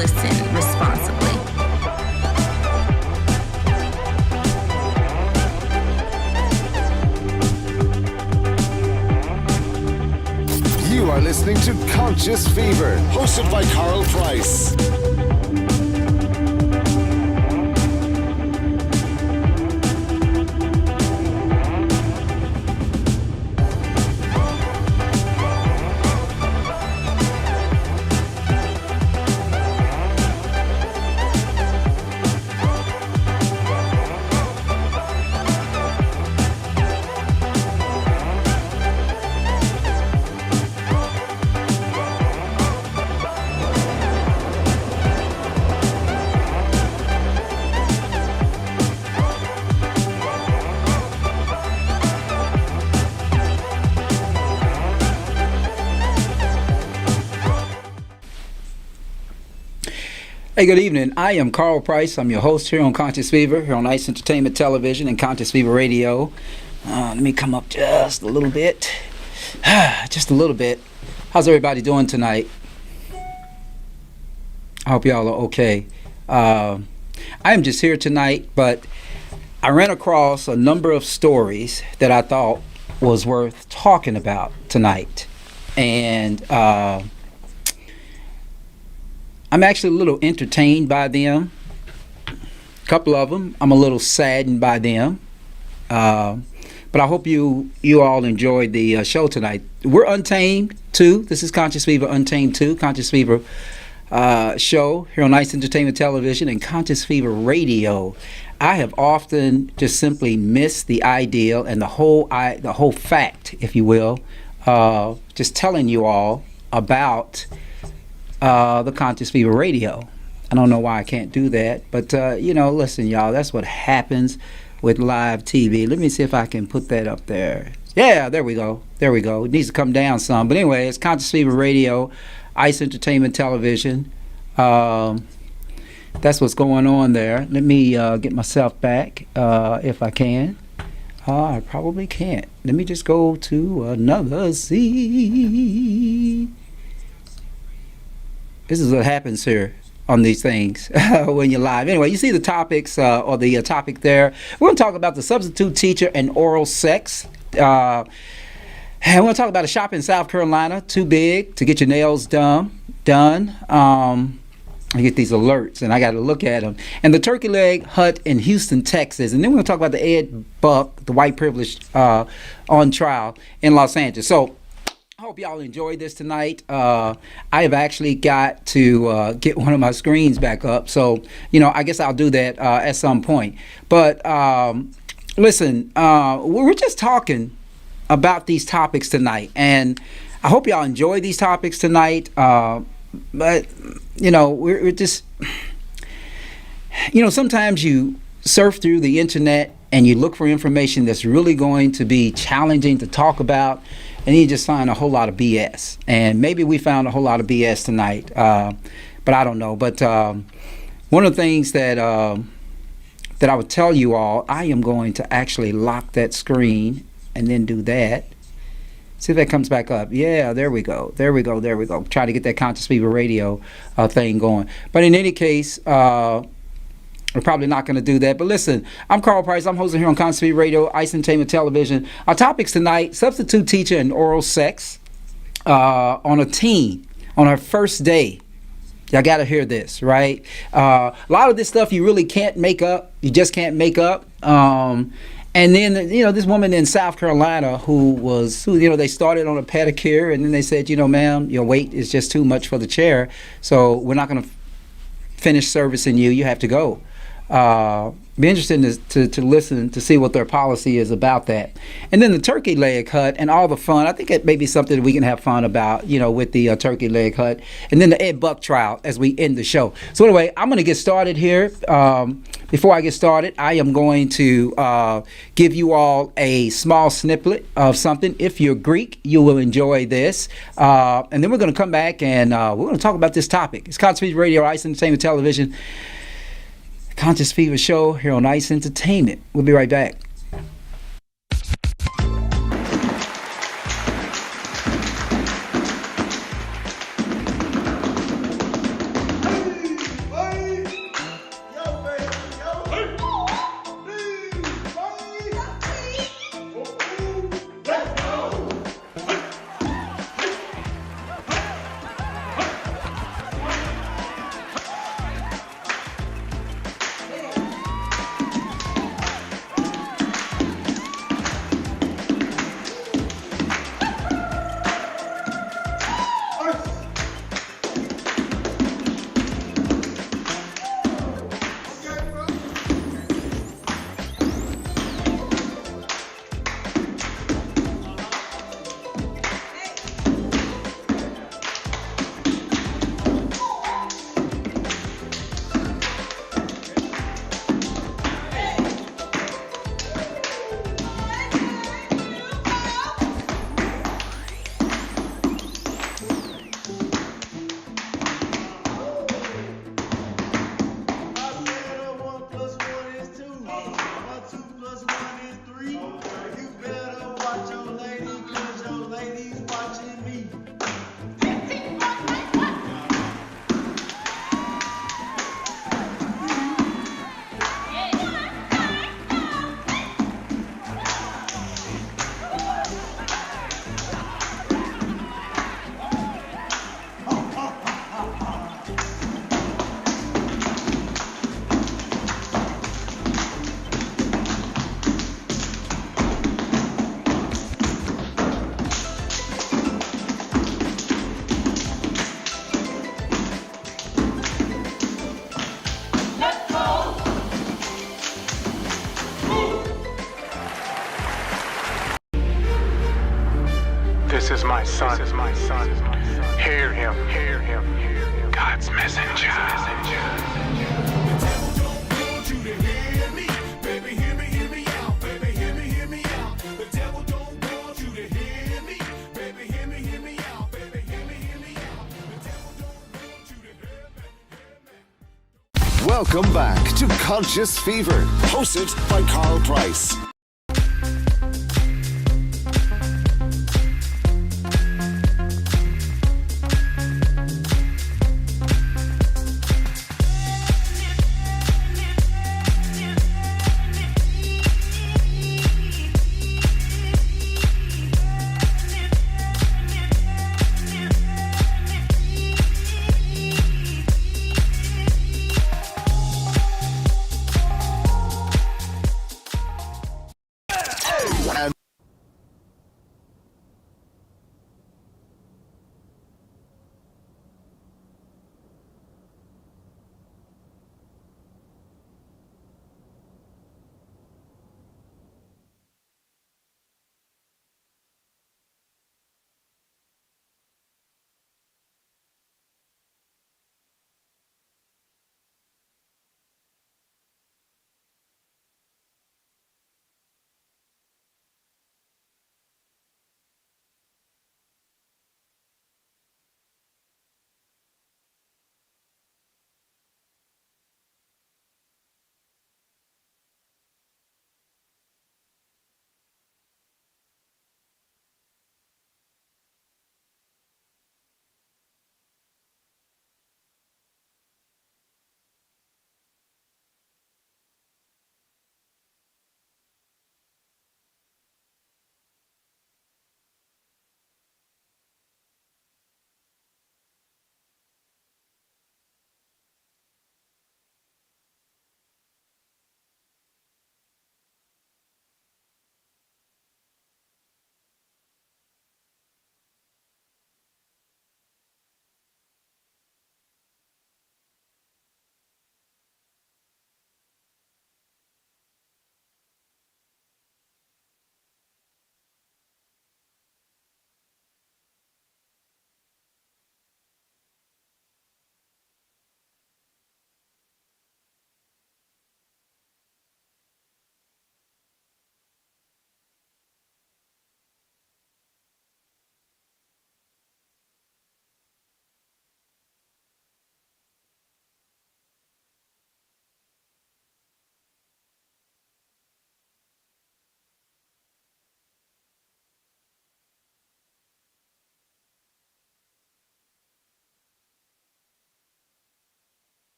listen responsibly. You are listening to Conscious Fever, hosted by Carl Price. Hey, good evening. I am Carl Price. I'm your host here on Conscious Fever, here on Ice Entertainment Television and Conscious Fever Radio. Let me come up just a little bit. Just a little bit. How's everybody doing tonight? I hope y'all are okay. I am just here tonight, but I ran across a number of stories that I thought was worth talking about tonight. And I'm actually a little entertained by them. A couple of them, I'm a little saddened by them. But I hope you all enjoyed the show tonight. We're Untamed 2. This is Conscious Fever Untamed 2, Conscious Fever show here on Ice Entertainment Television and Conscious Fever Radio. I have often just simply missed the ideal and the whole fact, if you will, just telling you all about the Conscious Fever Radio. I don't know why I can't do that, but listen, y'all, that's what happens with live TV. Let me see if I can put that up there. Yeah, there we go. It needs to come down some, but anyway, it's Conscious Fever Radio, Ice Entertainment Television. That's what's going on there. Let me get myself back if I can. I probably can't. Let me just go to another seat. This is what happens here on these things when you're live. Anyway, you see the topics or the topic there. We're going to talk about the substitute teacher and oral sex. And we're going to talk about a shop in South Carolina, too big to get your nails done. I get these alerts and I got to look at them. And the TURKEYLEG hut in Houston, Texas. And then we're going to talk about the Ed Buck, the white privilege on trial in Los Angeles. So I hope y'all enjoyed this tonight. I have actually got to get one of my screens back up. So, I guess I'll do that at some point. But listen, we're just talking about these topics tonight. And I hope y'all enjoy these topics tonight. But, we're just, sometimes you surf through the internet and you look for information that's really going to be challenging to talk about. And you just find a whole lot of BS. And maybe we found a whole lot of BS tonight. But I don't know. But one of the things that I would tell you all, I am going to actually lock that screen and then do that. See if that comes back up. Yeah, there we go. Try to get that Conscious Fever Radio thing going. But in any case, we're probably not going to do that. But listen, I'm Carl Price. I'm hosting here on Conscious Fever Radio, Ice Entertainment Television. Our topics tonight, substitute teacher and oral sex on a teen on her first day. Y'all got to hear this, right? A lot of this stuff you really can't make up. You just can't make up. And then, this woman in South Carolina who they started on a pedicure and then they said, ma'am, your weight is just too much for the chair. So we're not going to finish servicing you. You have to go. Be interested to listen to see what their policy is about that. And then the TURKEYLEG hut and all the fun. I think it may be something that we can have fun about, with the TURKEYLEG hut. And then the Ed Buck trial as we end the show. So anyway, I'm going to get started here. Before I get started, I am going to give you all a small snippet of something. If you're Greek, you will enjoy this. And then we're going to come back and we're going to talk about this topic. It's Conscious Fever Radio, Ice Entertainment Television. Conscious Fever show here on Ice Entertainment. We'll be right back. my son. This is my son. Hear him. Hear him. God's messenger. Welcome back to Conscious Fever, hosted by Carl Price.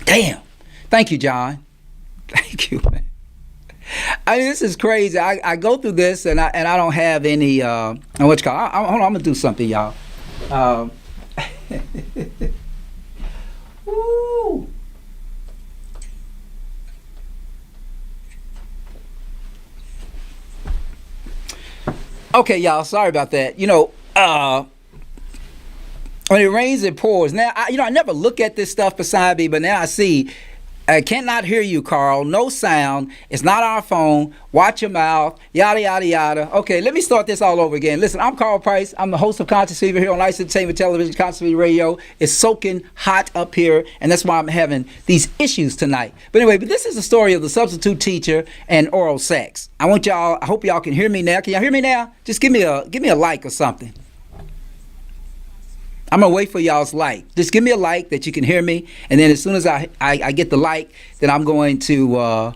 Damn. Thank you, John. Thank you, man. I mean, this is crazy. I go through this and I don't have any what you call. Hold on, I'm gonna do something, y'all. Woo. Okay, y'all. Sorry about that. When it rains, it pours. Now, I never look at this stuff beside me, but now I see. I cannot hear you, Carl. No sound. It's not our phone. Watch your mouth. Yada, yada, yada. Okay, let me start this all over again. Listen, I'm Carl Price. I'm the host of Conscious Fever here on Ice Entertainment Television, Conscious Fever Radio. It's soaking hot up here, and that's why I'm having these issues tonight. But anyway, this is the story of the substitute teacher and oral sex. I hope y'all can hear me now. Can y'all hear me now? Just give me a like or something. I'm gonna wait for y'all's like. Just give me a like that you can hear me, and then as soon as I get the like, then I'm going to.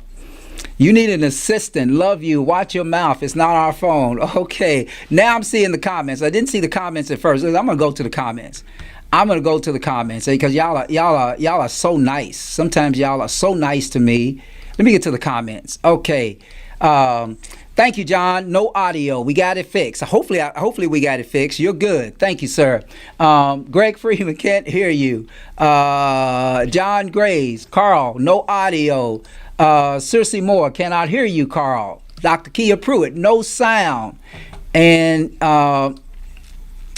You need an assistant. Love you. Watch your mouth. It's not our phone. Okay. Now I'm seeing the comments. I didn't see the comments at first. I'm gonna go to the comments. Because y'all are so nice. Sometimes y'all are so nice to me. Let me get to the comments. Okay. Thank you, John. No audio. We got it fixed. Hopefully we got it fixed. You're good. Thank you, sir. Greg Freeman can't hear you. John Graves. Carl, no audio. Circe Moore, cannot hear you, Carl. Dr. Kia Pruitt, no sound. And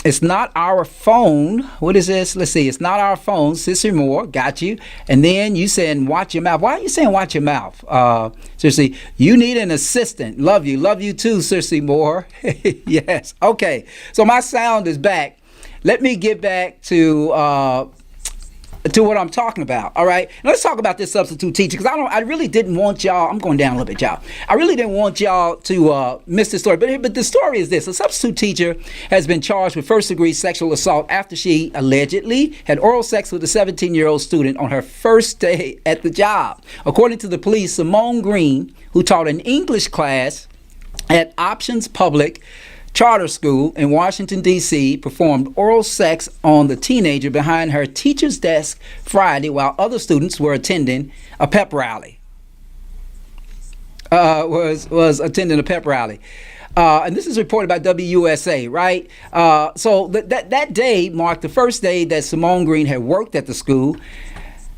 It's not our phone. What is this? Let's see. It's not our phone. Sissy Moore, got you. And then you saying watch your mouth. Why are you saying watch your mouth? Seriously, you need an assistant. Love you too, Sissy Moore. Yes. Okay. So my sound is back. Let me get back to what I'm talking about. All right. Now let's talk about this substitute teacher, because I really didn't want y'all. I'm going down a little bit, y'all. I really didn't want y'all to miss this story. But the story is this: a substitute teacher has been charged with first-degree sexual assault after she allegedly had oral sex with a 17-year-old student on her first day at the job. According to the police, Simone Green, who taught an English class at Options Public Charter School in Washington, D.C., performed oral sex on the teenager behind her teacher's desk Friday while other students were attending a pep rally. Was attending a pep rally. And this is reported by WUSA, right? So that day marked the first day that Simone Green had worked at the school,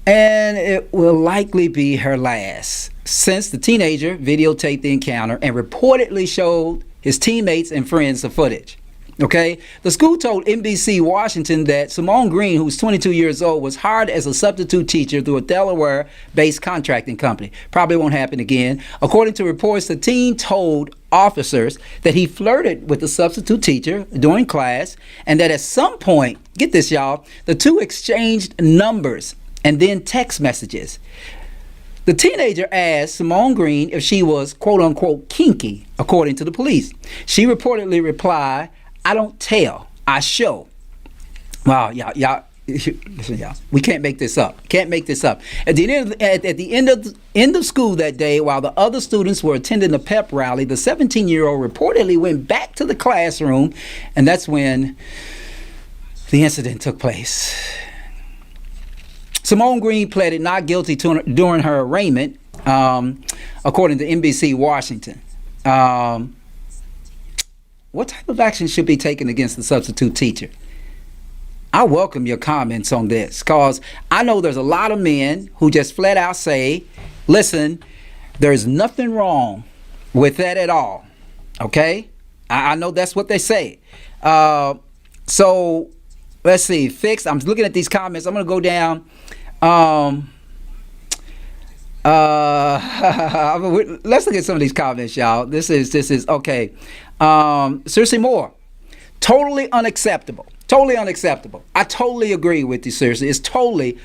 and it will likely be her last, since the teenager videotaped the encounter and reportedly showed his teammates and friends the footage. Okay, the school told NBC Washington that Simone Green, who's 22 years old, was hired as a substitute teacher through a Delaware-based contracting company. Probably won't happen again. According to reports, the teen told officers that he flirted with the substitute teacher during class, and that at some point, get this, y'all, the two exchanged numbers and then text messages. The teenager asked Simone Green if she was, quote unquote, kinky, according to the police. She reportedly replied, "I don't tell, I show." Wow, y'all, listen, y'all, we can't make this up. Can't make this up. At the end of school that day, while the other students were attending the pep rally, the 17-year-old reportedly went back to the classroom, and that's when the incident took place. Simone Green pleaded not guilty during her arraignment, according to NBC Washington. What type of action should be taken against the substitute teacher? I welcome your comments on this, because I know there's a lot of men who just flat out say, listen, there's nothing wrong with that at all. Okay? I know that's what they say. So let's see. I'm looking at these comments. I'm going to go down. Let's look at some of these comments, y'all. This is okay. Seriously Moore, totally unacceptable. Totally unacceptable. I totally agree with you, seriously. It's totally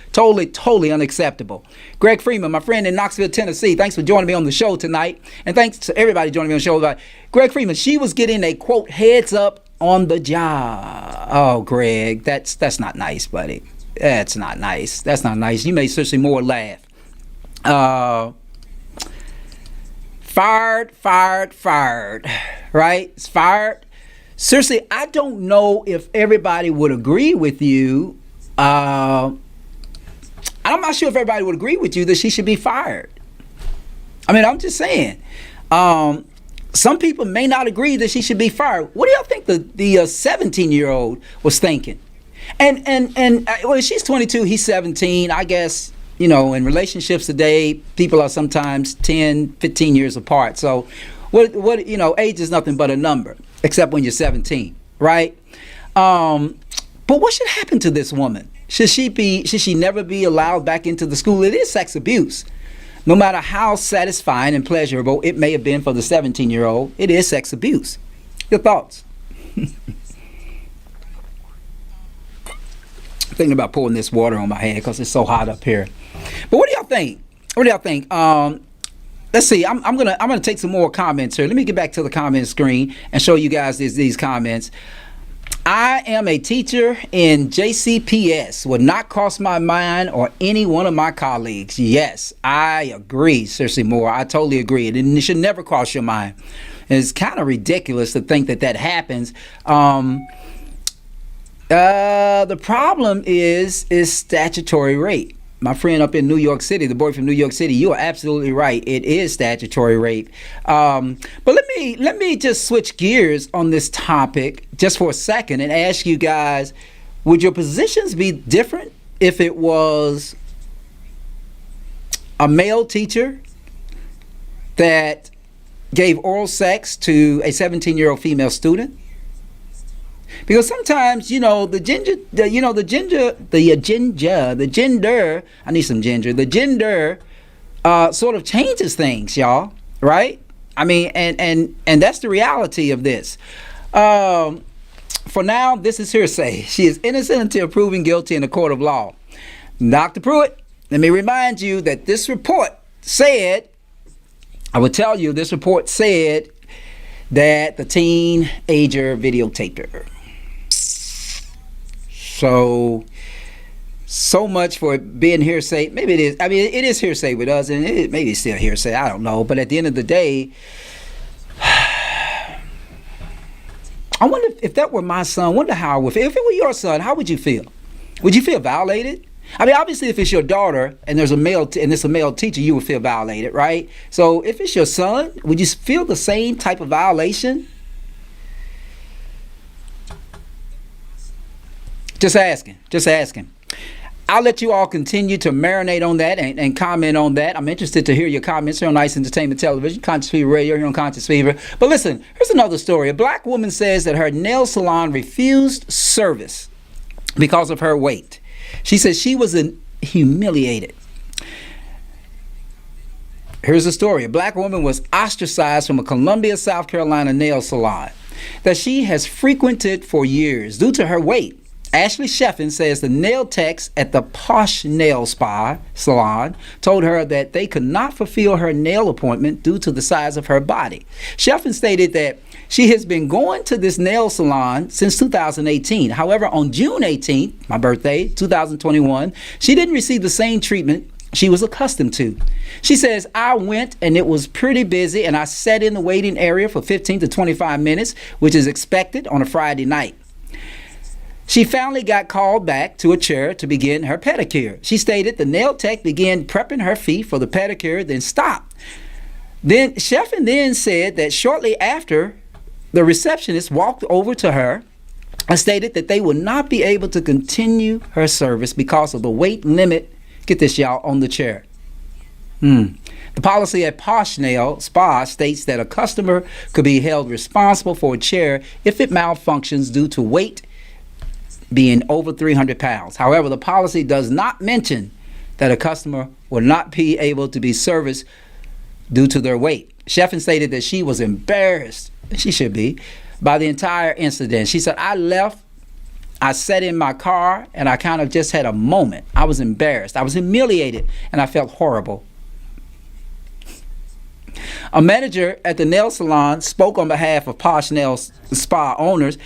unacceptable. Greg Freeman, my friend in Knoxville, Tennessee, thanks for joining me on the show tonight. And thanks to everybody joining me on the show. Greg Freeman, she was getting a, quote, heads up on the job. Oh, Greg, that's not nice, buddy. That's not nice. That's not nice. You made seriously Moore laugh. Fired. Right? It's fired. Seriously, I don't know if everybody would agree with you. I'm not sure if everybody would agree with you that she should be fired. I mean, I'm just saying. Some people may not agree that she should be fired. What do y'all think the 17-year-old was thinking? And well, she's 22, he's 17. I guess, you know, in relationships today, people are sometimes 10, 15 years apart. So what you know, age is nothing but a number, except when you're 17, right? But what should happen to this woman? Should she never be allowed back into the school? It is sex abuse. No matter how satisfying and pleasurable it may have been for the 17-year-old, it is sex abuse. Your thoughts? Thinking about pouring this water on my head because it's so hot up here. But what do y'all think? Let's see. I'm gonna take some more comments here. Let me get back to the comment screen and show you guys these comments. I am a teacher in JCPS. Would not cross my mind or any one of my colleagues. Yes, I agree, Seriously Moore. I totally agree. It should never cross your mind. And it's kind of ridiculous to think that happens. The problem is statutory rape. My friend up in New York City, the boy from New York City, you are absolutely right. It is statutory rape. But let me just switch gears on this topic just for a second and ask you guys, would your positions be different if it was a male teacher that gave oral sex to a 17-year-old female student? Because sometimes, the gender, I need some ginger. The gender sort of changes things, y'all, right? I mean, and that's the reality of this. For now, this is hearsay. She is innocent until proven guilty in a court of law. Dr. Pruitt, let me remind you that this report said, this report said that the teenager videotaped her. So much for it being hearsay. Maybe it is. I mean, it is hearsay with us, and maybe it's still hearsay. I don't know. But at the end of the day, I wonder if that were my son. I wonder how I would feel. If it were your son, how would you feel? Would you feel violated? I mean, obviously, if it's your daughter and there's a male and it's a male teacher, you would feel violated, right? So if it's your son, would you feel the same type of violation? Just asking. I'll let you all continue to marinate on that and comment on that. I'm interested to hear your comments here on Ice Entertainment Television, Conscious Fever Radio, here on Conscious Fever. But listen, here's another story. A black woman says that her nail salon refused service because of her weight. She says she was humiliated. Here's the story. A black woman was ostracized from a Columbia, South Carolina nail salon that she has frequented for years due to her weight. Ashley Sheffin says the nail techs at the Posh Nail Spa salon told her that they could not fulfill her nail appointment due to the size of her body. Sheffin stated that she has been going to this nail salon since 2018. However, on June 18th, my birthday, 2021, she didn't receive the same treatment she was accustomed to. She says, I went and it was pretty busy and I sat in the waiting area for 15 to 25 minutes, which is expected on a Friday night. She finally got called back to a chair to begin her pedicure. She stated the nail tech began prepping her feet for the pedicure, then stopped. Then Sheffin then said that shortly after, the receptionist walked over to her and stated that they would not be able to continue her service because of the weight limit, get this y'all, on the chair. The policy at Posh Nail Spa states that a customer could be held responsible for a chair if it malfunctions due to weight being over 300 pounds. However, the policy does not mention that a customer will not be able to be serviced due to their weight. Sheffin stated that she was embarrassed, she should be, by the entire incident. She said, I left, I sat in my car, and I kind of just had a moment. I was embarrassed, I was humiliated, and I felt horrible. A manager at the nail salon spoke on behalf of Posh Nail Spa owners.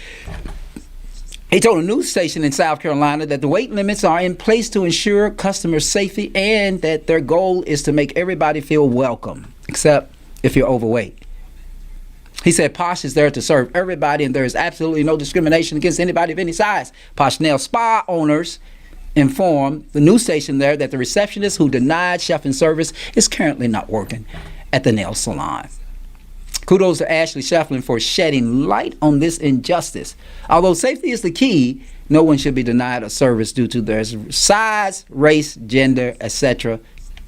He told a news station in South Carolina that the weight limits are in place to ensure customer safety and that their goal is to make everybody feel welcome, except if you're overweight. He said Posh is there to serve everybody and there is absolutely no discrimination against anybody of any size. Posh Nail Spa owners informed the news station there that the receptionist who denied Sheffin service is currently not working at the nail salon. Kudos to Ashley Shefflin for shedding light on this injustice. Although safety is the key, no one should be denied a service due to their size, race, gender, etc.,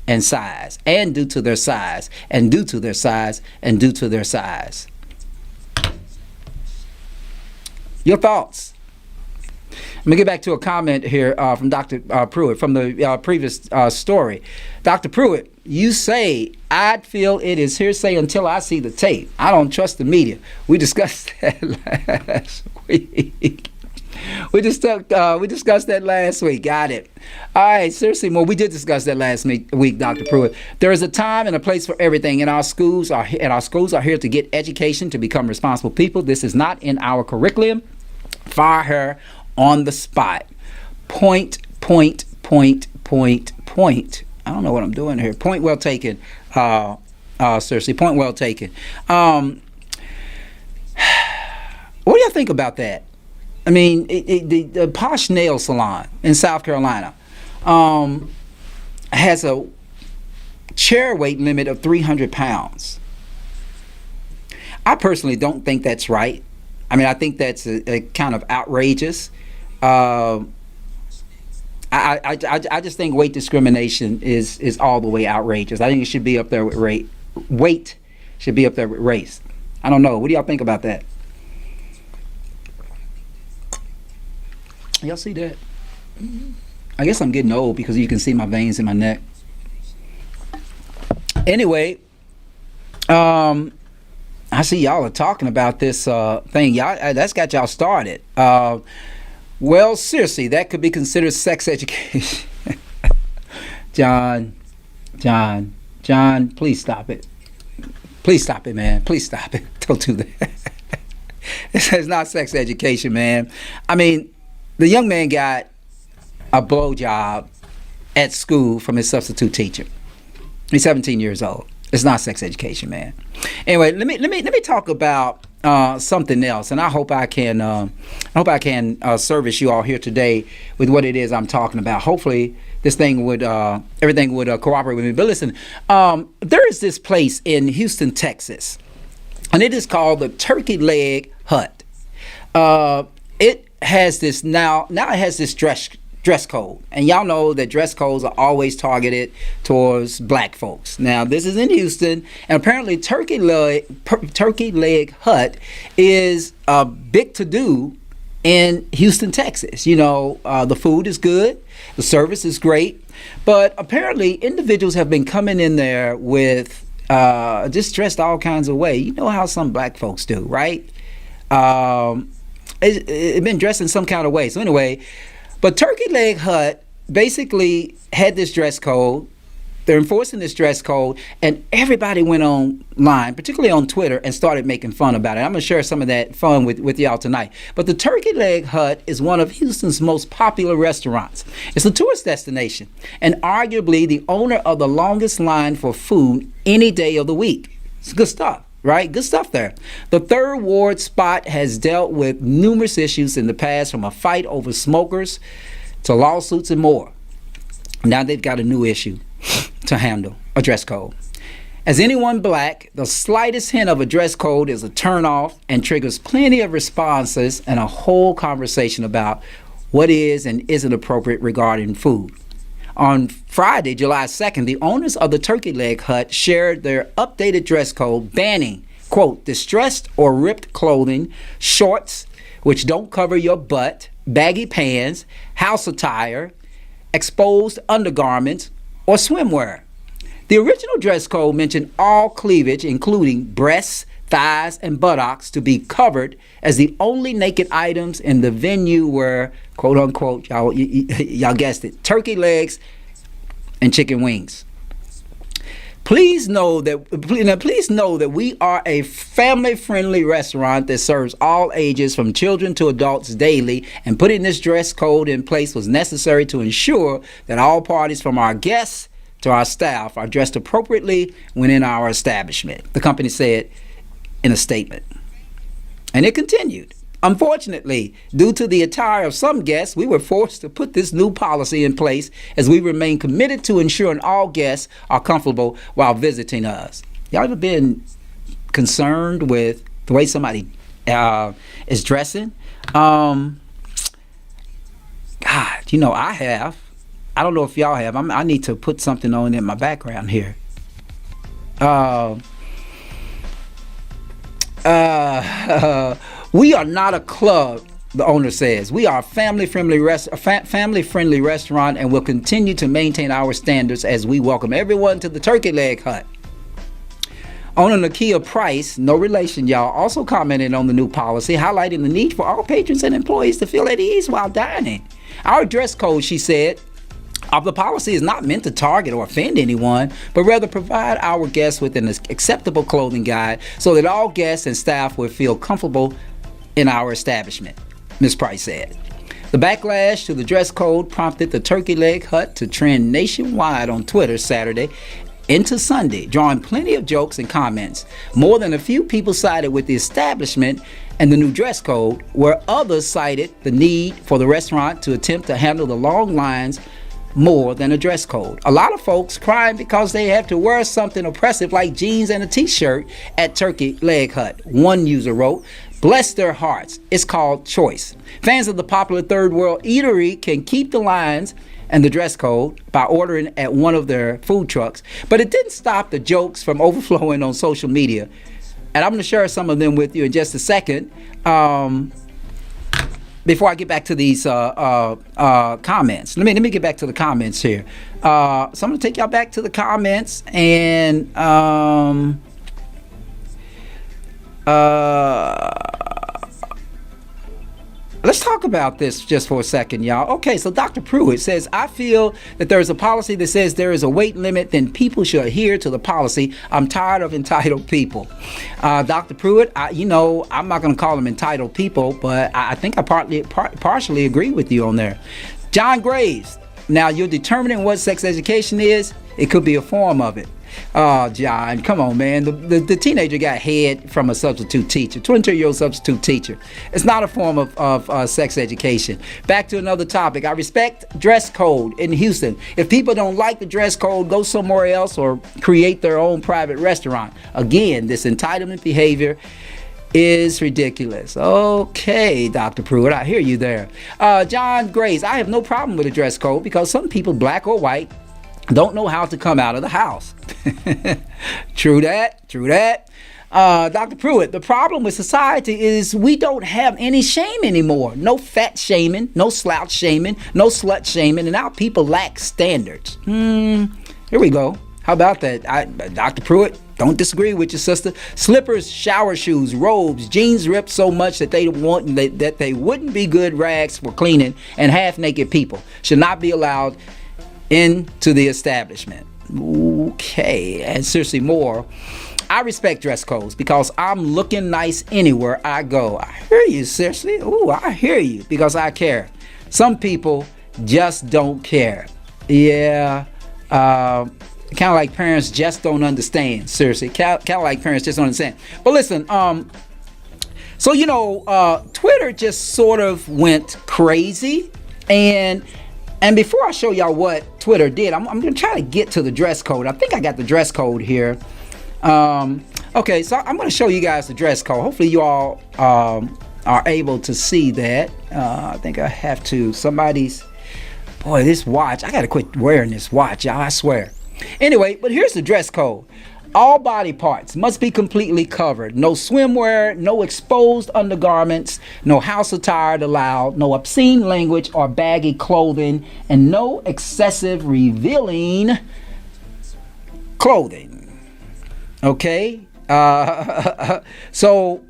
and size, and due to their size, and due to their size, and due to their size. Your thoughts? Let me get back to a comment here from Dr. Pruitt from the previous story. Dr. Pruitt, you say, I'd feel it is hearsay until I see the tape. I don't trust the media. We discussed that last week. We discussed that last week. Got it. All right, seriously, we did discuss that last week, Dr. Pruitt. There is a time and a place for everything, and our schools are here to get education to become responsible people. This is not in our curriculum. Fire her on the spot. Point. I don't know what I'm doing here. Point well taken. Seriously, point well taken. What do you think about that? I mean, the Posh Nail Salon in South Carolina has a chair weight limit of 300 pounds. I personally don't think that's right. I mean, I think that's a kind of outrageous. I just think weight discrimination is all the way outrageous. I think it should be up there with weight should be up there with race. I don't know. What do y'all think about that? Y'all see that? I guess I'm getting old because you can see my veins in my neck. Anyway, I see y'all are talking about this thing. Y'all, that's got y'all started. Well, seriously, that could be considered sex education. John, please stop it. Please stop it, man. Please stop it. Don't do that. It's not sex education, man. I mean, the young man got a blowjob at school from his substitute teacher. He's 17 years old. It's not sex education, man. Anyway, let me talk about something else, and I hope I can service you all here today with what it is I'm talking about. Hopefully, this thing would everything would cooperate with me. But listen, there is this place in Houston, Texas, and it is called the TURKEYLEG Hut. It has this now it has this dress code, and y'all know that dress codes are always targeted towards black folks. Now this is in Houston, and apparently TURKEYLEG Hut is a big to-do in Houston, Texas. You know, the food is good, the service is great, but apparently individuals have been coming in there with just dressed all kinds of ways. You know how some black folks do, right? It's been dressed in some kind of way. So anyway, but TURKEYLEG Hut basically had this dress code. They're enforcing this dress code, and everybody went online, particularly on Twitter, and started making fun about it. I'm going to share some of that fun with y'all tonight. But the TURKEYLEG Hut is one of Houston's most popular restaurants. It's a tourist destination, and arguably the owner of the longest line for food any day of the week. It's good stuff. Right? Good stuff there. The Third Ward spot has dealt with numerous issues in the past, from a fight over smokers to lawsuits and more. Now they've got a new issue to handle, a dress code. As anyone black, the slightest hint of a dress code is a turnoff and triggers plenty of responses and a whole conversation about what is and isn't appropriate regarding food. On Friday, July 2nd, the owners of the TURKEYLEG Hut shared their updated dress code banning, quote, distressed or ripped clothing, shorts which don't cover your butt, baggy pants, house attire, exposed undergarments, or swimwear. The original dress code mentioned all cleavage, including breasts, thighs, and buttocks, to be covered, as the only naked items in the venue were, quote unquote, y'all guessed it, turkey legs and chicken wings. Please know that we are a family-friendly restaurant that serves all ages, from children to adults, daily, and putting this dress code in place was necessary to ensure that all parties, from our guests to our staff, are dressed appropriately when in our establishment, the company said in a statement. And it continued. Unfortunately, due to the attire of some guests, we were forced to put this new policy in place, as we remain committed to ensuring all guests are comfortable while visiting us. Y'all ever been concerned with the way somebody is dressing? God, I have. I don't know if y'all have. I need to put something on in my background here. We are not a club, the owner says. We are a family-friendly restaurant, and will continue to maintain our standards as we welcome everyone to the TURKEYLEG Hut. Owner Nakia Price, no relation, y'all, also commented on the new policy, highlighting the need for all patrons and employees to feel at ease while dining. Our dress code, she said, of the policy is not meant to target or offend anyone, but rather provide our guests with an acceptable clothing guide so that all guests and staff will feel comfortable in our establishment, Ms. Price said. The backlash to the dress code prompted the TURKEYLEG Hut to trend nationwide on Twitter Saturday into Sunday, drawing plenty of jokes and comments. More than a few people sided with the establishment and the new dress code, where others cited the need for the restaurant to attempt to handle the long lines more than a dress code. A lot of folks crying because they have to wear something oppressive like jeans and a t-shirt at TURKEYLEG Hut. One user wrote, "Bless their hearts. It's called choice. Fans of the popular Third World Eatery can keep the lines and the dress code by ordering at one of their food trucks." But it didn't stop the jokes from overflowing on social media. And I'm going to share some of them with you in just a second. before I get back to these comments. Let me get back to the comments here. So I'm going to take y'all back to the comments, and let's talk about this just for a second, y'all. Okay, so Dr. Pruitt says, I feel that there is a policy that says there is a weight limit, then people should adhere to the policy. I'm tired of entitled people. Dr. Pruitt, I'm not going to call them entitled people, but I think I partially agree with you on there. John Graves, now you're determining what sex education is. It could be a form of it. Oh, John, come on, man. The teenager got head from a substitute teacher, 22-year-old substitute teacher. It's not a form of sex education. Back to another topic. I respect dress code in Houston. If people don't like the dress code, go somewhere else or create their own private restaurant. Again, this entitlement behavior is ridiculous. Okay, Dr. Pruitt, I hear you there. John Grace, I have no problem with a dress code because some people, black or white, don't know how to come out of the house. True that. Dr. Pruitt, the problem with society is we don't have any shame anymore. No fat shaming, no slouch shaming, no slut shaming, and now people lack standards. Here we go. How about that? Dr. Pruitt, don't disagree with your sister. Slippers, shower shoes, robes, jeans ripped so much that they wouldn't be good rags for cleaning, and half-naked people should not be allowed into the establishment. Okay, and seriously more. I respect dress codes because I'm looking nice anywhere I go. I hear you, seriously. Ooh, I hear you because I care. Some people just don't care. Yeah, kind of like parents just don't understand. Seriously, kind of like parents just don't understand. But listen, so Twitter just sort of went crazy, and before I show y'all what Twitter did, I'm going to try to get to the dress code. I think I got the dress code here. Okay, so I'm going to show you guys the dress code. Hopefully you all are able to see that. I think I have to. Boy, this watch. I got to quit wearing this watch, y'all. I swear. Anyway, but here's the dress code. All body parts must be completely covered. No swimwear, no exposed undergarments, no house attire allowed, no obscene language or baggy clothing, and no excessive revealing clothing. Okay? So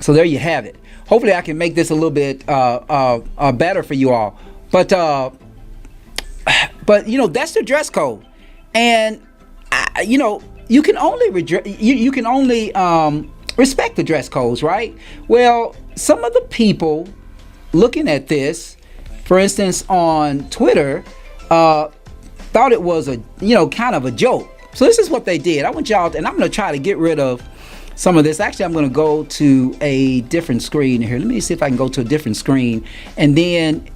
there you have it. Hopefully I can make this a little bit better for you all. But that's the dress code. And you can only respect the dress codes, right? Well, some of the people looking at this, for instance, on Twitter, thought it was kind of a joke. So this is what they did. I want y'all, and I'm going to try to get rid of some of this. Actually, I'm going to go to a different screen here. Let me see if I can go to a different screen and then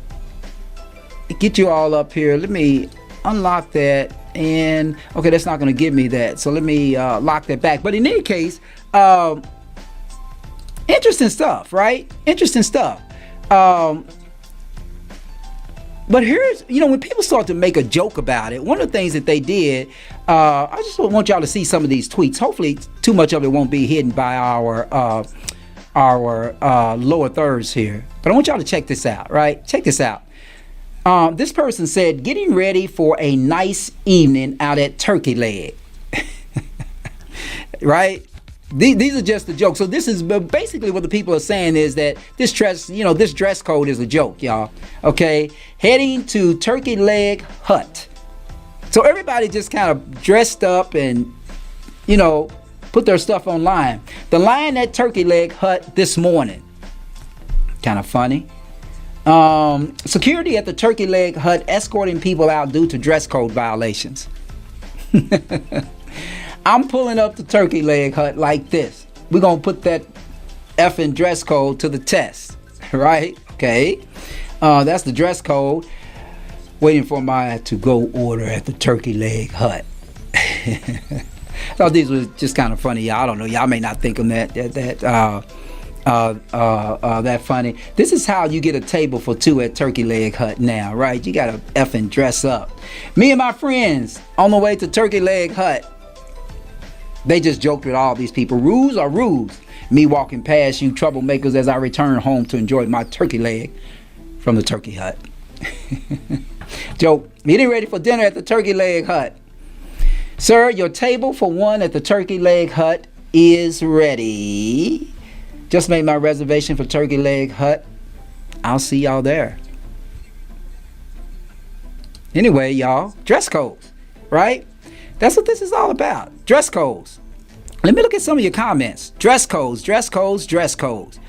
get you all up here. Let me unlock that. And okay, that's not going to give me that, so let me lock that back. But in any case, interesting stuff, right? Interesting stuff. But here's, when people start to make a joke about it, one of the things that they did, I just want y'all to see some of these tweets. Hopefully too much of it won't be hidden by our lower thirds here, but I want y'all to check this out, right? Check this out. This person said, getting ready for a nice evening out at TURKEYLEG. Right? These are just a joke. So this is basically what the people are saying is that this dress code is a joke, y'all. Okay? Heading to TURKEYLEG hut. So everybody just kind of dressed up and, put their stuff online. The line at TURKEYLEG hut this morning. Kind of funny. Security at the TURKEYLEG hut escorting people out due to dress code violations. I'm pulling up the TURKEYLEG hut like this. We're going to put that effing dress code to the test. Right? Okay. That's the dress code. Waiting for my to-go order at the TURKEYLEG hut. Thought these was just kind of funny. Y'all, I don't know. Y'all may not think of that funny. This is how you get a table for two at TURKEYLEG hut now, right? You gotta effing dress up. Me and my friends on the way to TURKEYLEG hut. They just joked with all these people. Rules are rules. Me walking past you troublemakers as I return home to enjoy my turkey leg from the turkey hut. Joke, getting ready for dinner at the turkey leg hut. Sir, your table for one at the turkey leg hut is ready. Just made my reservation for turkey leg hut. I'll see y'all there. Anyway, y'all, dress codes, right? That's what this is all about. Dress codes. Let me look at some of your comments. Dress codes, dress codes, dress codes.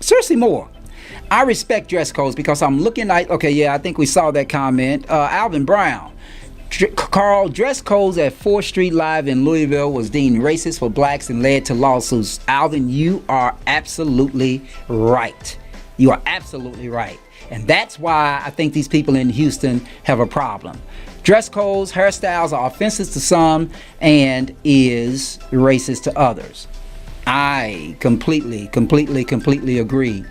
Seriously more. I respect dress codes because I'm looking like, okay, yeah, I think we saw that comment. Alvin Brown. Carl, dress codes at 4th Street Live in Louisville was deemed racist for blacks and led to lawsuits. Alvin, you are absolutely right. You are absolutely right. And that's why I think these people in Houston have a problem. Dress codes, hairstyles are offensive to some and is racist to others. I completely agree.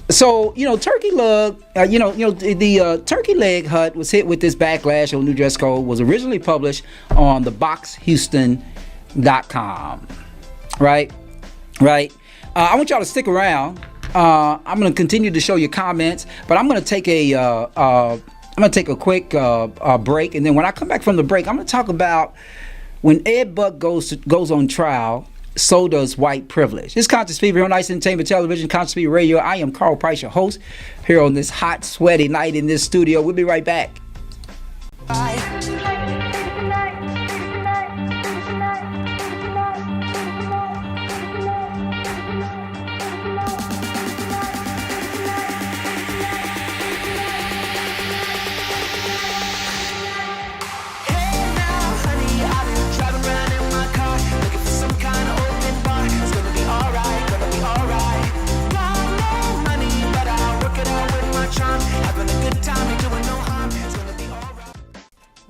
So, Turkey Leg, the Turkey Leg Hut was hit with this backlash on new dress code. Was originally published on the boxhouston.com. Right. I want y'all to stick around. I'm going to continue to show you comments, but I'm going to take a quick break, and then when I come back from the break, I'm going to talk about when Ed Buck goes on trial. So does white privilege. This is Conscious Fever on Ice Entertainment Television, Conscious Fever Radio. I am Carl Price, your host, here on this hot, sweaty night in this studio. We'll be right back.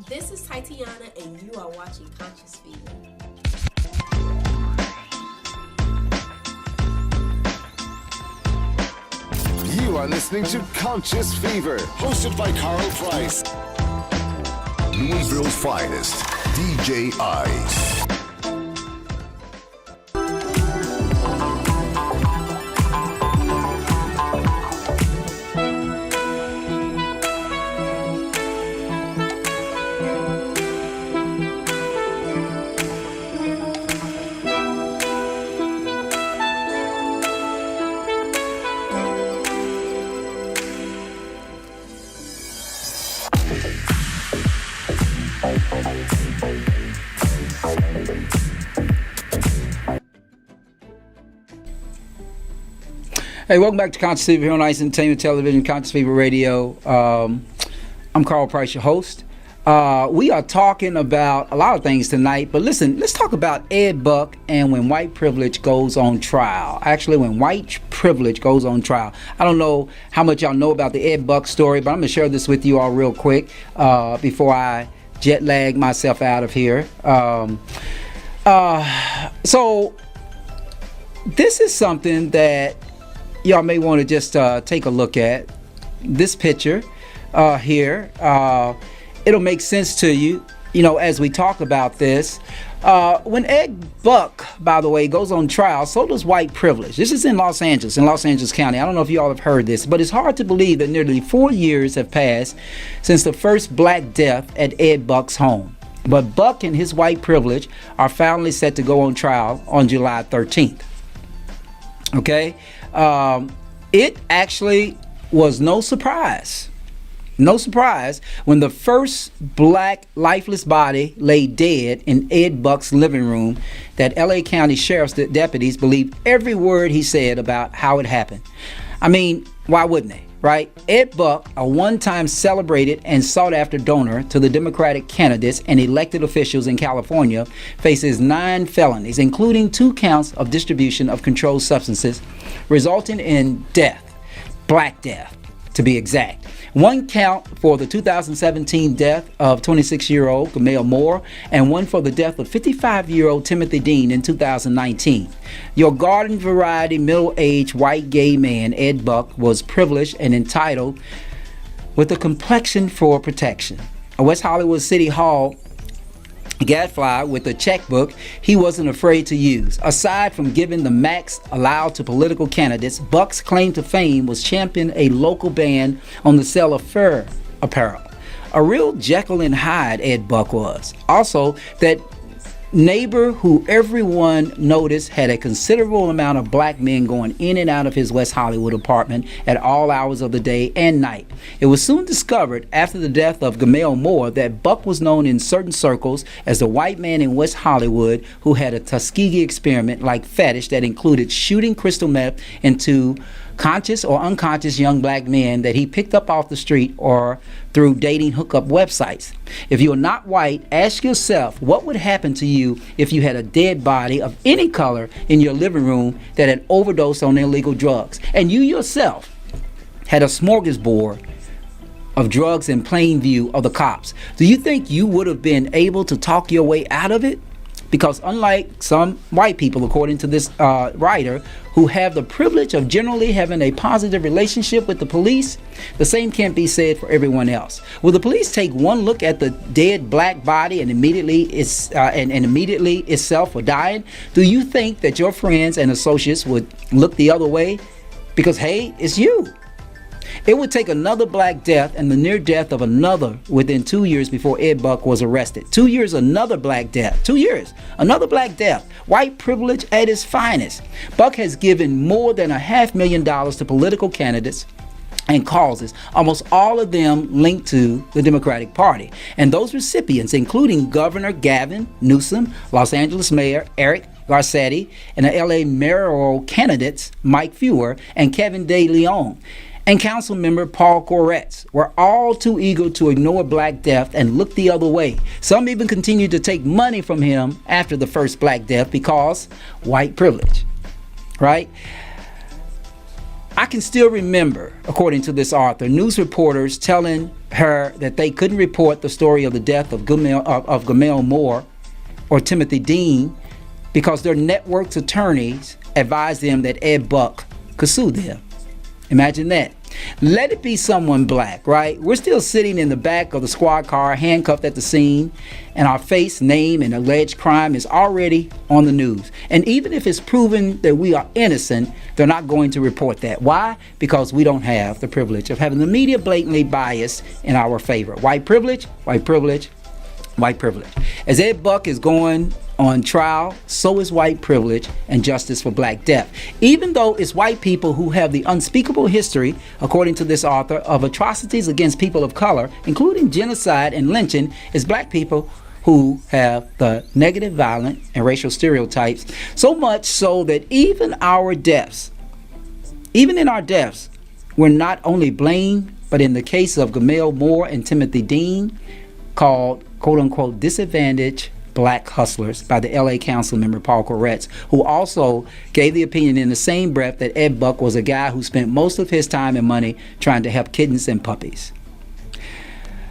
This is Tatiana, and you are watching Conscious Fever. You are listening to Conscious Fever, hosted by Carl Price. Louisville's finest, DJ Ice. Hey, welcome back to Conscious Fever here on Ice Entertainment Television, Conscious Fever Radio. I'm Carl Price, your host. We are talking about a lot of things tonight, but listen, let's talk about Ed Buck and when white privilege goes on trial. Actually, when white privilege goes on trial. I don't know how much y'all know about the Ed Buck story, but I'm going to share this with you all real quick before I jet lag myself out of here. So this is something that y'all may want to just take a look at. This picture here. It'll make sense to you, as we talk about this. When Ed Buck, by the way, goes on trial, so does white privilege. This is in Los Angeles County. I don't know if you all have heard this, but it's hard to believe that nearly 4 years have passed since the first black death at Ed Buck's home. But Buck and his white privilege are finally set to go on trial on July 13th. Okay? It actually was no surprise when the first black lifeless body lay dead in Ed Buck's living room that LA County Sheriff's deputies believed every word he said about how it happened. I mean, why wouldn't they, right? Ed Buck, a one-time celebrated and sought-after donor to the Democratic candidates and elected officials in California, faces 9 felonies, including 2 counts of distribution of controlled substances, resulting in death, black death, to be exact. 1 count for the 2017 death of 26-year-old Gamal Moore, and 1 for the death of 55-year-old Timothy Dean in 2019. Your garden variety, middle-aged, white gay man, Ed Buck, was privileged and entitled with a complexion for protection. a West Hollywood City Hall gadfly with a checkbook he wasn't afraid to use. Aside from giving the max allowed to political candidates, Buck's claim to fame was championing a local ban on the sale of fur apparel. A real Jekyll and Hyde Ed Buck was. Also, that neighbor who everyone noticed had a considerable amount of black men going in and out of his West Hollywood apartment at all hours of the day and night. It was soon discovered after the death of Gamel Moore that Buck was known in certain circles as the white man in West Hollywood who had a Tuskegee experiment-like fetish that included shooting crystal meth into conscious or unconscious young black men that he picked up off the street or through dating hookup websites. If you are not white, ask yourself what would happen to you if you had a dead body of any color in your living room that had overdosed on illegal drugs, and you yourself had a smorgasbord of drugs in plain view of the cops. Do you think you would have been able to talk your way out of it? Because unlike some white people, according to this writer, who have the privilege of generally having a positive relationship with the police, the same can't be said for everyone else. Will the police take one look at the dead black body and immediately itself for dying? Do you think that your friends and associates would look the other way? Because hey, it's you. It would take another black death and the near death of another within 2 years before Ed Buck was arrested. 2 years, another black death. 2 years, another black death. White privilege at its finest. Buck has given more than $500,000 to political candidates and causes, almost all of them linked to the Democratic Party. And those recipients, including Governor Gavin Newsom, Los Angeles Mayor Eric Garcetti, and the LA mayoral candidates Mike Feuer and Kevin De Leon, and Council Member Paul Koretz, were all too eager to ignore Black Death and look the other way. Some even continued to take money from him after the first Black Death because white privilege, right? I can still remember, according to this author, news reporters telling her that they couldn't report the story of the death of Gamel Moore or Timothy Dean because their network's attorneys advised them that Ed Buck could sue them. Imagine that. Let it be someone black, right? We're still sitting in the back of the squad car, handcuffed at the scene, and our face, name, and alleged crime is already on the news. And even if it's proven that we are innocent, they're not going to report that. Why? Because we don't have the privilege of having the media blatantly biased in our favor. White privilege, white privilege, white privilege. As Ed Buck is going on trial, so is white privilege and justice for Black Death. Even though it's white people who have the unspeakable history, according to this author, of atrocities against people of color, including genocide and lynching, it's black people who have the negative, violent, and racial stereotypes, so much so that even in our deaths, we're not only blamed, but in the case of Gamel Moore and Timothy Dean, called quote-unquote disadvantaged black hustlers by the LA council member Paul Koretz, who also gave the opinion in the same breath that Ed Buck was a guy who spent most of his time and money trying to help kittens and puppies.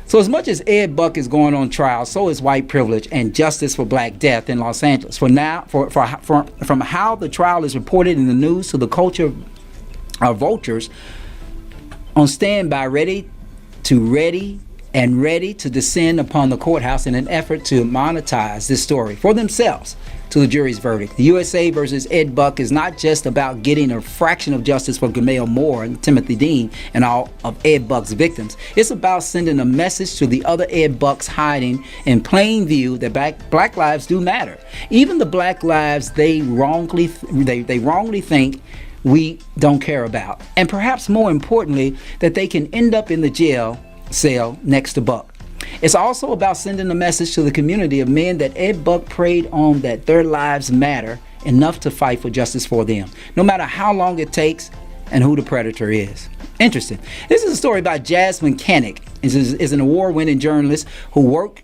So as much as Ed Buck is going on trial, so is white privilege and justice for Black Death in Los Angeles. From how the trial is reported in the news to the culture of vultures on standby, ready to descend upon the courthouse in an effort to monetize this story for themselves to the jury's verdict. The USA versus Ed Buck is not just about getting a fraction of justice for Gamel Moore and Timothy Dean and all of Ed Buck's victims. It's about sending a message to the other Ed Bucks hiding in plain view that black lives do matter. Even the black lives they wrongly think we don't care about. And perhaps more importantly, that they can end up in the jail cell next to Buck. It's also about sending a message to the community of men that Ed Buck preyed on, that their lives matter enough to fight for justice for them, no matter how long it takes and who the predator is. Interesting. This is a story about Jasmine Kanick. Is an award-winning journalist who worked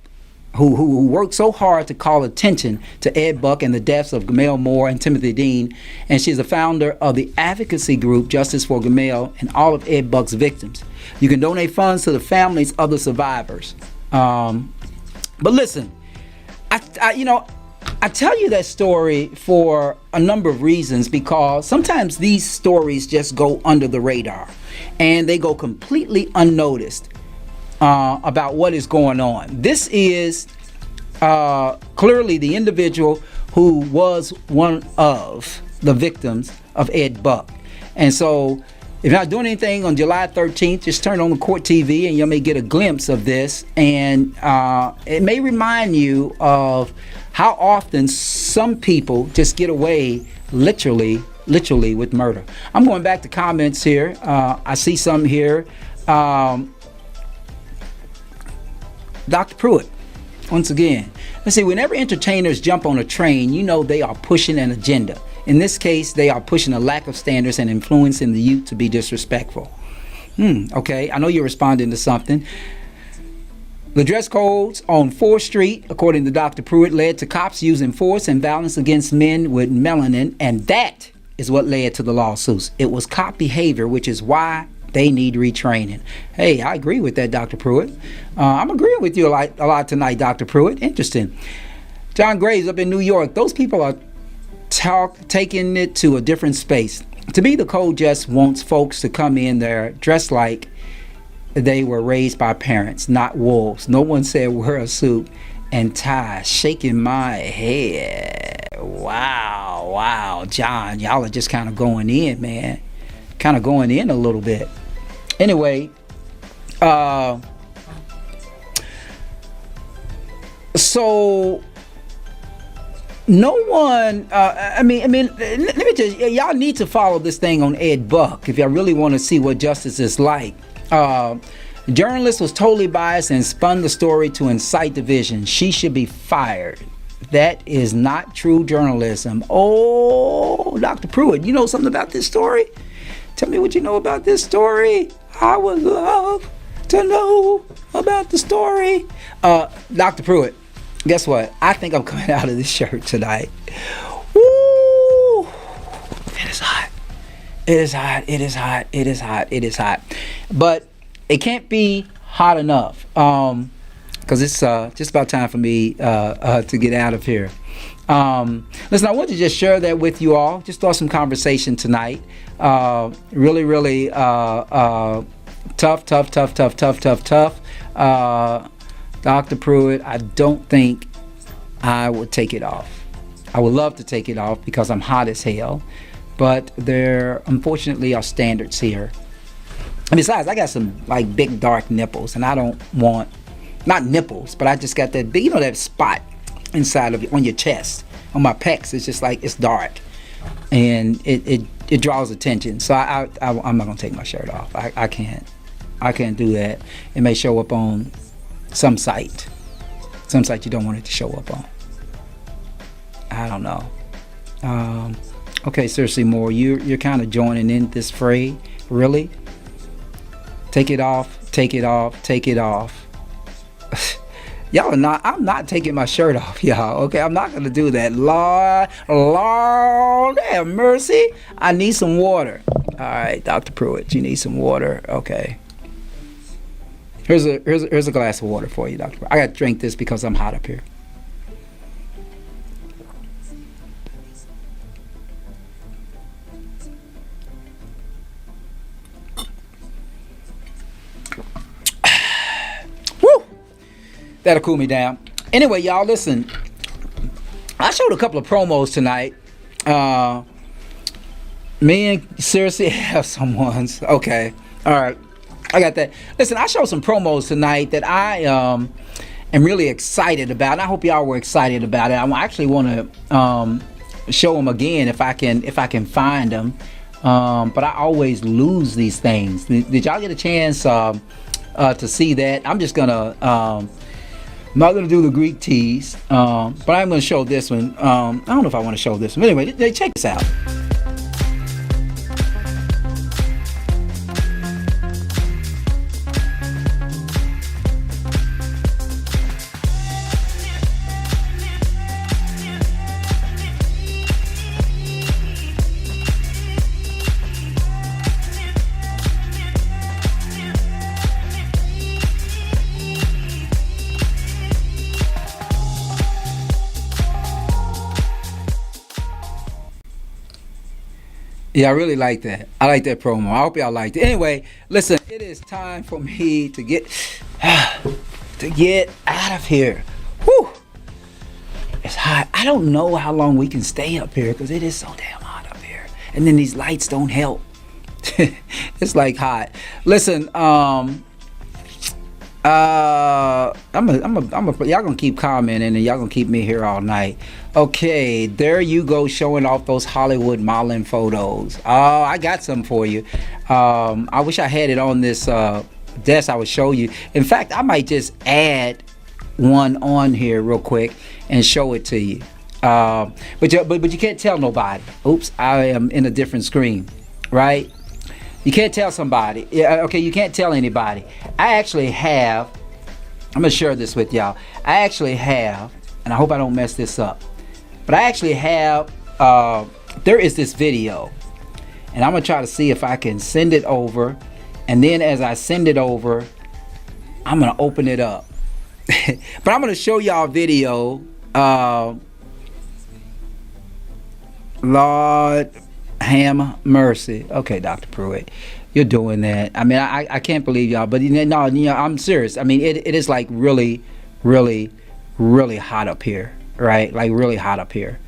so hard to call attention to Ed Buck and the deaths of Gamel Moore and Timothy Dean, and she's a founder of the advocacy group Justice for Gamel and all of Ed Buck's victims. You can donate funds to the families of the survivors. But listen, I tell you that story for a number of reasons, because sometimes these stories just go under the radar and they go completely unnoticed. about what is going on. This is clearly the individual who was one of the victims of Ed Buck. And so if you're not doing anything on July 13th, just turn on the court TV and you may get a glimpse of this. And it may remind you of how often some people just get away literally with murder. I'm going back to comments here. I see some here. Dr. Pruitt, once again, let's see, whenever entertainers jump on a train, you know they are pushing an agenda. In this case, they are pushing a lack of standards and influencing the youth to be disrespectful. Okay, I know you're responding to something. The dress codes on 4th Street, according to Dr. Pruitt, led to cops using force and violence against men with melanin, and that is what led to the lawsuits. It was cop behavior, which is why they need retraining. Hey, I agree with that, Dr. Pruitt. I'm agreeing with you a lot tonight, Dr. Pruitt. Interesting. John Graves up in New York. Those people are taking it to a different space. To me, the code just wants folks to come in there dressed like they were raised by parents, not wolves. No one said wear a suit and tie. Shaking my head. Wow, John, y'all are just kind of going in, man. Kind of going in a little bit. Anyway, so no one, let me just, y'all need to follow this thing on Ed Buck if y'all really want to see what justice is like. Journalist was totally biased and spun the story to incite division. She should be fired. That is not true journalism. Oh, Dr. Pruitt, you know something about this story? Tell me what you know about this story. I would love to know about the story. Dr. Pruitt, guess what? I think I'm coming out of this shirt tonight. Woo! It is hot. It is hot. It is hot. It is hot. It is hot. But it can't be hot enough. Because it's just about time for me to get out of here. Listen, I want to just share that with you all. Just thought some conversation tonight. Really tough. Dr. Pruitt, I don't think I would take it off. I would love to take it off because I'm hot as hell. But there, unfortunately, are standards here. And besides, I got some like big dark nipples, and I don't want, not nipples, but I just got that big, you know, that spot inside of on your chest, on my pecs. It's just like, it's dark, and it draws attention. So I'm not gonna take my shirt off. I can't do that. It may show up on some site you don't want it to show up on. I don't know. Okay, seriously, Moore, you're kind of joining in this fray, really? Take it off. Y'all are not, I'm not taking my shirt off, y'all. Okay, I'm not gonna do that. Lord have mercy. I need some water. All right, Dr. Pruitt, you need some water. Okay. Here's a glass of water for you, Dr. Pruitt. I gotta drink this because I'm hot up here. That'll cool me down. Anyway, y'all, listen. I showed a couple of promos tonight. Me and seriously have some ones. Okay. All right. I got that. Listen, I showed some promos tonight that I am really excited about. And I hope y'all were excited about it. I actually want to show them again if I can find them. But I always lose these things. Did y'all get a chance to see that? I'm just gonna I'm not going to do the Greek tease, but I'm going to show this one. I don't know if I want to show this one. But anyway, check this out. Yeah, I really like that. I like that promo. I hope y'all liked it. Anyway, listen, it is time for me to get out of here. Whew. It's hot. I don't know how long we can stay up here because it is so damn hot up here. And then these lights don't help. It's like hot. Listen, y'all gonna keep commenting and y'all gonna keep me here all night. Okay, there you go, showing off those Hollywood modeling photos. Oh, I got some for you. I wish I had it on this desk. I would show you. In fact, I might just add one on here real quick and show it to you. But you can't tell nobody. Oops, I am in a different screen, right? You can't tell somebody. Yeah, okay, you can't tell anybody. I actually have, I'm gonna share this with y'all. I actually have, and I hope I don't mess this up, but I actually have, there is this video, and I'm gonna try to see if I can send it over, and then as I send it over, I'm gonna open it up. But I'm gonna show y'all a video, Lord have mercy. Okay, Dr. Pruitt, you're doing that. I mean, I can't believe y'all, but no, I'm serious. I mean, it is like really, really, really hot up here, right? Like really hot up here.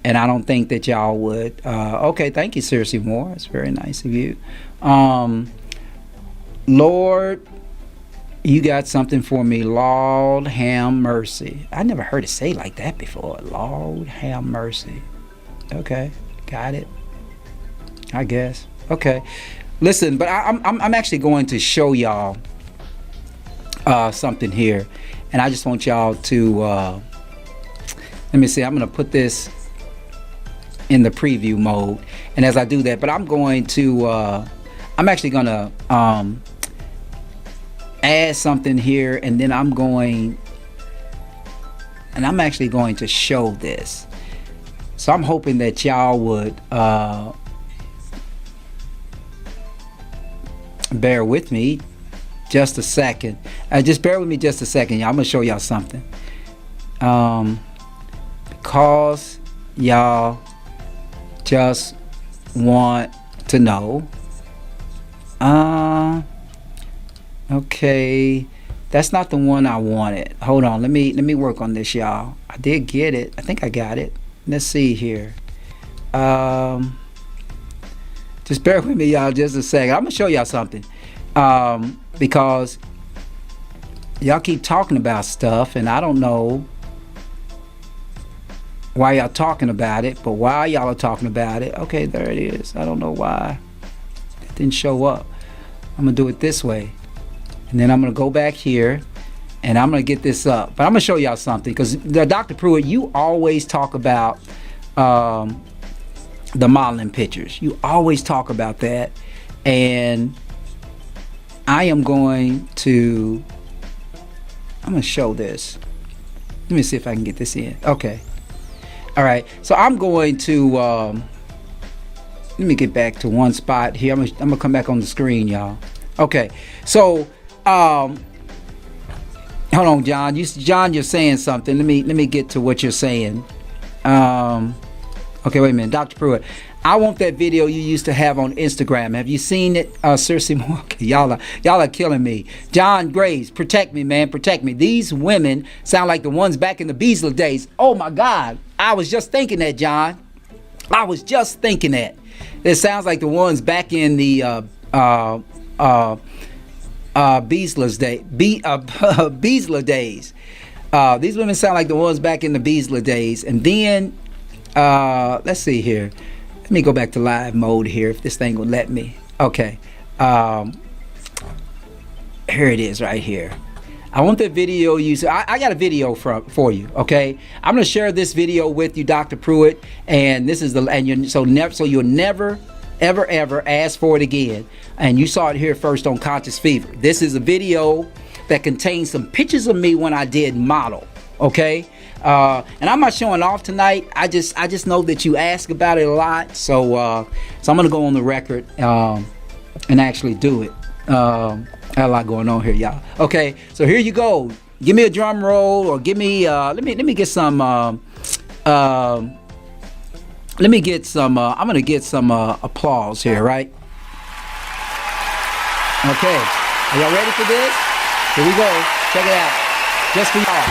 And I don't think that y'all would. Okay, thank you, Seriously Moore. It's very nice of you. Lord, you got something for me. Lord have mercy. I never heard it say like that before. Lord have mercy. Okay, got it. I guess. Okay. Listen, but I'm actually going to show y'all something here, and I just want y'all to let me see. I'm going to put this in the preview mode, and as I do that, but I'm going to I'm actually going to add something here, and then I'm actually going to show this. So I'm hoping that y'all would bear with me just a second. Just bear with me just a second, y'all. I'm gonna show y'all something. Because y'all just want to know. Okay, that's not the one I wanted. Hold on, let me work on this, y'all. I did get it. I think I got it. Let's see here. Just bear with me, y'all, just a second. I'm gonna show y'all something, because y'all keep talking about stuff, and I don't know why y'all talking about it. But while y'all are talking about it, okay, there it is. I don't know why it didn't show up. I'm gonna do it this way, and then I'm gonna go back here, and I'm gonna get this up. But I'm gonna show y'all something, because Dr. Pruitt, you always talk about the modeling pictures. You always talk about that, and I am going to, I'm gonna show this. Let me see if I can get this in. Okay. All right. So I'm going to let me get back to one spot here. I'm gonna come back on the screen, y'all. Okay. So hold on, John. You're saying something. Let me get to what you're saying. Okay, wait a minute, Dr. Pruitt. I want that video you used to have on Instagram. Have you seen it, Cersei Moore? Okay, y'all are killing me. John Graves, protect me, man, protect me. These women sound like the ones back in the Beasley days. Oh my God, I was just thinking that, John. I was just thinking that. It sounds like the ones back in the Beasley days. These women sound like the ones back in the Beasley days. And then let's see here. Let me go back to live mode here, if this thing will let me. Okay. Here it is right here. I want that video I got a video for you, okay? I'm gonna share this video with you, Dr. Pruitt, and this is so you'll never ever ask for it again. And you saw it here first on Conscious Fever. This is a video that contains some pictures of me when I did model, okay? And I'm not showing off tonight. I just know that you ask about it a lot, so I'm gonna go on the record and actually do it. Got a lot going on here, y'all. Okay, so here you go. Give me a drum roll, or give me let me get some let me get some. I'm gonna get some applause here, right? Okay, are y'all ready for this? Here we go. Check it out, just for y'all.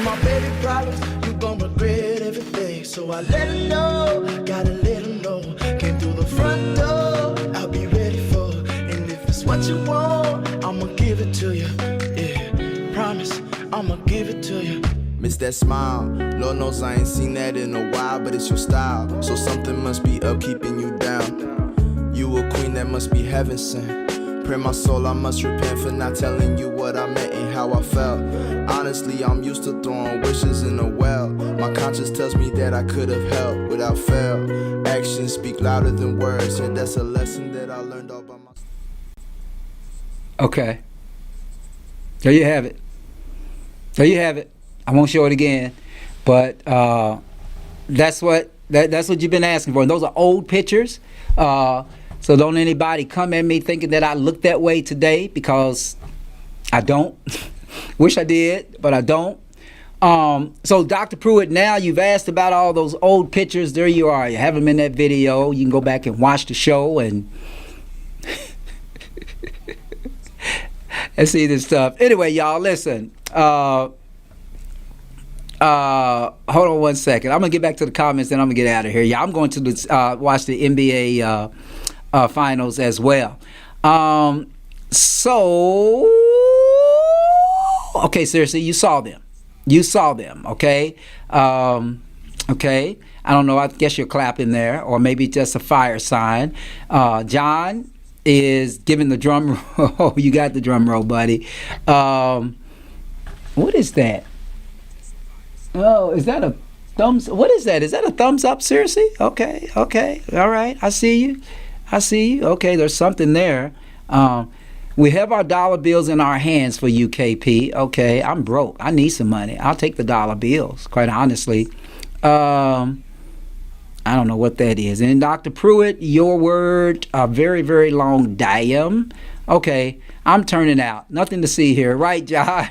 My baby problems, you gon' regret everything. So I let her know, gotta let her know. Came through the front door, I'll be ready for. And if it's what you want, I'ma give it to you. Yeah, promise, I'ma give it to you. Miss that smile, Lord knows I ain't seen that in a while, but it's your style. So something must be up keeping you down. You a queen that must be heaven sent. Pray my soul, I must repent for not telling you what I meant and how I felt. Honestly, I'm used to throwing wishes in a well. My conscience tells me that I could have helped without fail. Actions speak louder than words, and that's a lesson that I learned all by myself. Okay. There you have it. There you have it. I won't show it again, but that's what you've been asking for. And those are old pictures. So don't anybody come at me thinking that I look that way today, because I don't. Wish I did, but I don't. So Dr. Pruitt, now you've asked about all those old pictures. There you are. You have them in that video. You can go back and watch the show and and see this stuff. Anyway, y'all, listen. Hold on one second. I'm gonna get back to the comments, then I'm gonna get out of here. Yeah, I'm going to watch the NBA finals as well. So, okay, seriously, you saw them. Okay. Okay. I don't know. I guess you're clapping there, or maybe just a fire sign. John is giving the drum roll. You got the drum roll, buddy. What is that? Oh, is that a thumbs? What is that? Is that a thumbs up? Seriously? Okay. All right. I see you. Okay, there's something there. We have our dollar bills in our hands for UKP. Okay, I'm broke. I need some money. I'll take the dollar bills, quite honestly. I don't know what that is. And Dr. Pruitt, your word, a very, very long damn. Okay, I'm turning out. Nothing to see here. Right, John?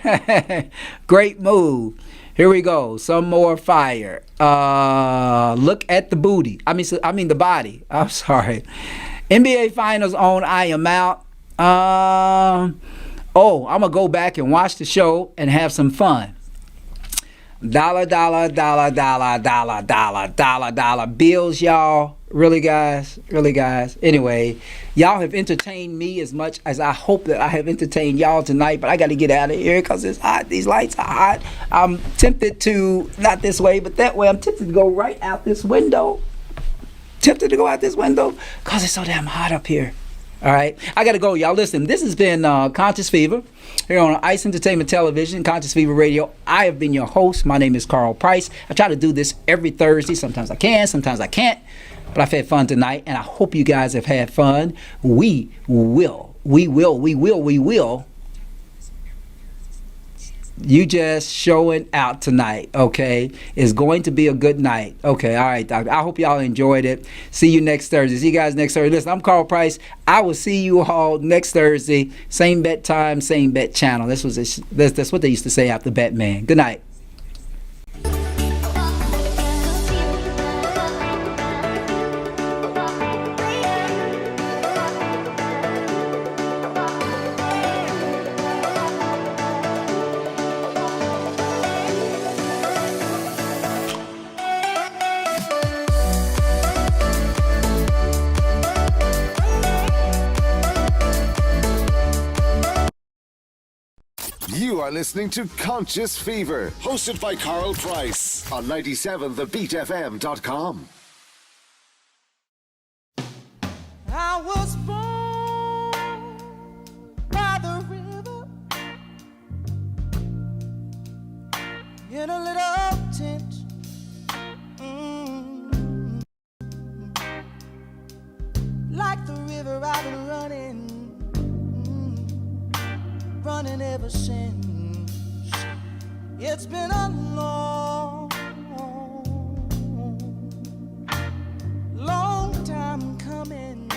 Great move. Here we go. Some more fire. Look at the booty. I mean the body. I'm sorry. NBA Finals on. I am out. I'm gonna go back and watch the show and have some fun. Dollar bills, y'all. Really, guys. Anyway, y'all have entertained me as much as I hope that I have entertained y'all tonight, but I got to get out of here because it's hot. These lights are hot. I'm tempted to, not this way, but that way. I'm tempted to go right out this window. Because it's so damn hot up here. All right, I gotta go, y'all. Listen, this has been Conscious Fever here on Ice Entertainment Television, Conscious Fever Radio. I have been your host. My name is Carl Price. I try to do this every Thursday. Sometimes I can, sometimes I can't, but I've had fun tonight, and I hope you guys have had fun. We will. You just showing out tonight, okay? It's going to be a good night. Okay, all right, doctor. I hope y'all enjoyed it. See you next Thursday. See you guys next Thursday. Listen, I'm Carl Price. I will see you all next Thursday. Same bet time, same bet channel. That's what they used to say after Batman. Good night. You are listening to Conscious Fever, hosted by Carl Price on 97thebeatfm.com. I was born by the river in a little tent. Like the river I've been running ever since. It's been a long time coming,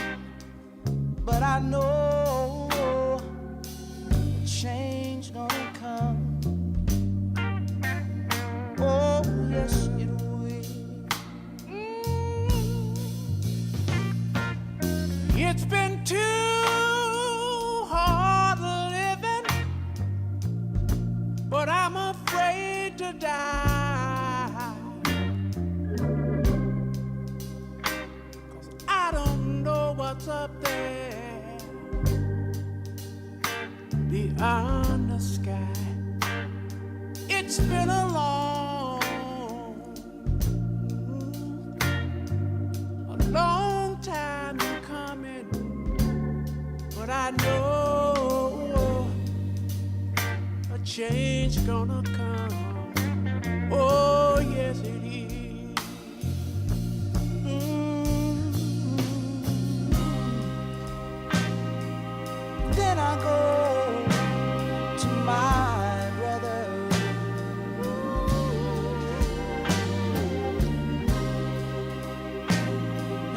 but I know change gonna come. Oh, yes, it will. It's been too hard living, but I'm afraid to die. 'Cause I don't know what's up there beyond the sky. It's been a long time coming, but I know a change gonna come. Oh, yes, it is. Then I go to my brother.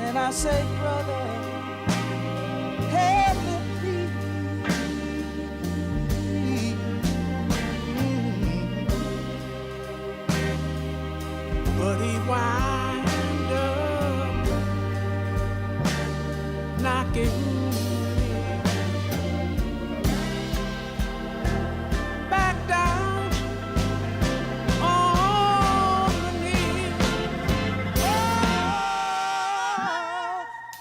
And I say, brother, help me please. But he wind up knocking me back down on the knee.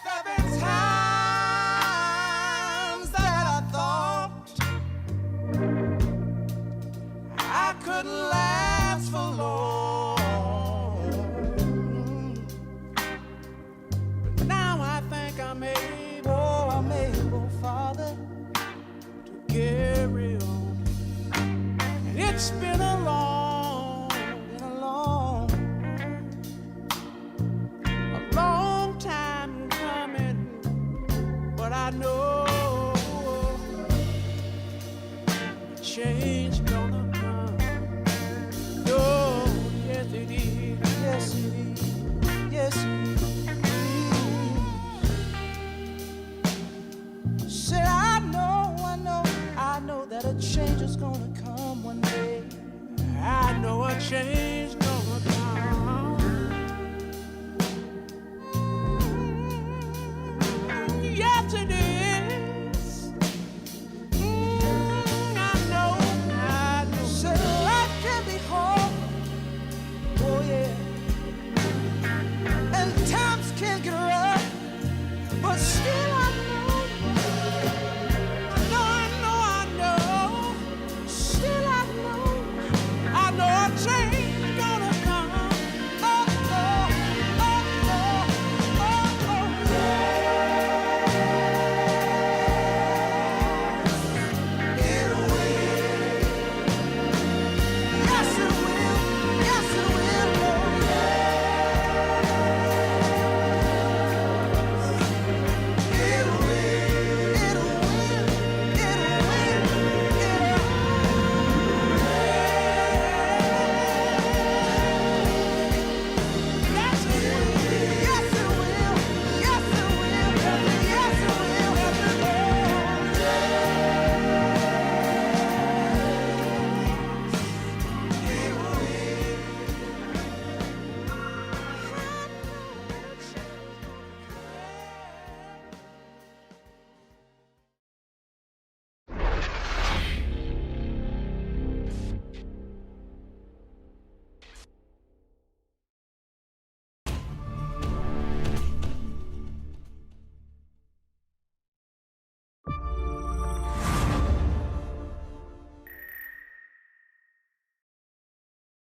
There've been times that I thought I couldn't last for long, but now I think I'm able, Father, to carry on. And it's been a long time coming, but I know change